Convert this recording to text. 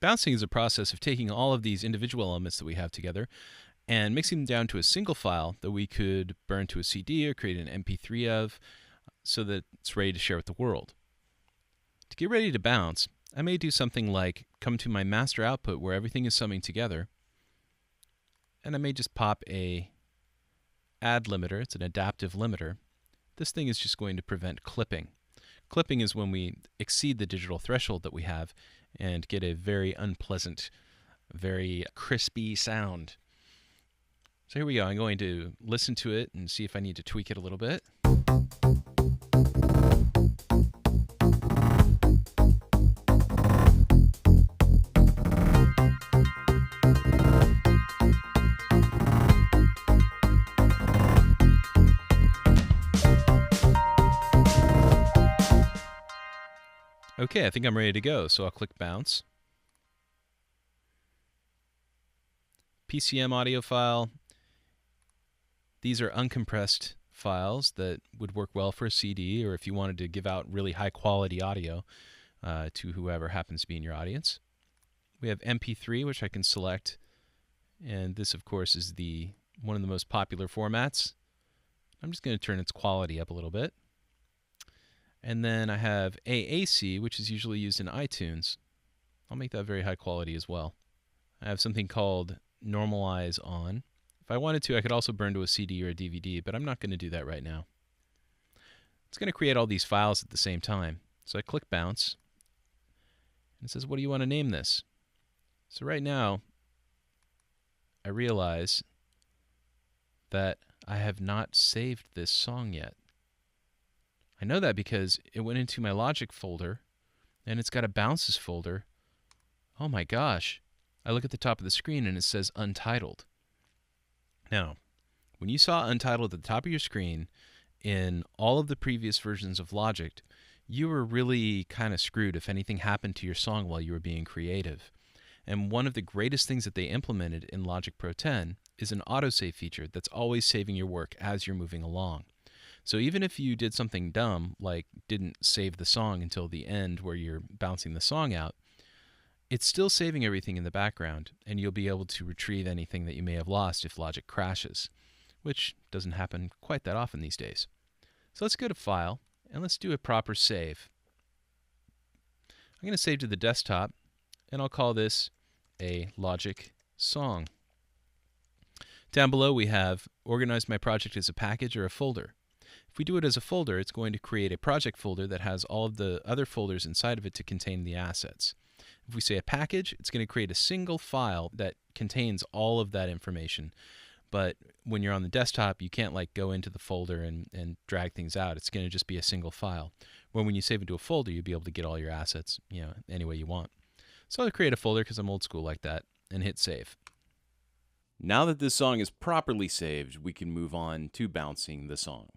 Bouncing is a process of taking all of these individual elements that we have together and mixing them down to a single file that we could burn to a CD or create an MP3 of so that it's ready to share with the world. To get ready to bounce, I may do something like come to my master output where everything is summing together, and I may just pop a add limiter. It's an adaptive limiter. This thing is just going to prevent clipping. Clipping is when we exceed the digital threshold that we have and get a very unpleasant, very crispy sound. So here we go. I'm going to listen to it and see if I need to tweak it a little bit. Okay, I think I'm ready to go, so I'll click bounce. PCM audio file. These are uncompressed files that would work well for a CD, or if you wanted to give out really high quality audio to whoever happens to be in your audience. We have MP3, which I can select, and this of course is one of the most popular formats. I'm just going to turn its quality up a little bit. And then I have AAC, which is usually used in iTunes. I'll make that very high quality as well. I have something called Normalize on. If I wanted to, I could also burn to a CD or a DVD, but I'm not going to do that right now. It's going to create all these files at the same time. So I click bounce, and it says, what do you want to name this? So right now, I realize that I have not saved this song yet. I know that because it went into my Logic folder, and it's got a bounces folder. Oh my gosh. I look at the top of the screen, and it says Untitled. Now, when you saw Untitled at the top of your screen in all of the previous versions of Logic, you were really kind of screwed if anything happened to your song while you were being creative. And one of the greatest things that they implemented in Logic Pro 10 is an autosave feature that's always saving your work as you're moving along. So even if you did something dumb, like didn't save the song until the end where you're bouncing the song out, it's still saving everything in the background, and you'll be able to retrieve anything that you may have lost if Logic crashes, which doesn't happen quite that often these days. So let's go to File, and let's do a proper save. I'm going to save to the desktop, and I'll call this a Logic song. Down below we have organize my project as a package or a folder. If we do it as a folder, it's going to create a project folder that has all of the other folders inside of it to contain the assets. If we say a package, it's going to create a single file that contains all of that information. But when you're on the desktop, you can't like go into the folder and drag things out. It's going to just be a single file. When you save into a folder, you'll be able to get all your assets, any way you want. So I'll create a folder because I'm old school like that and hit save. Now that this song is properly saved, we can move on to bouncing the song.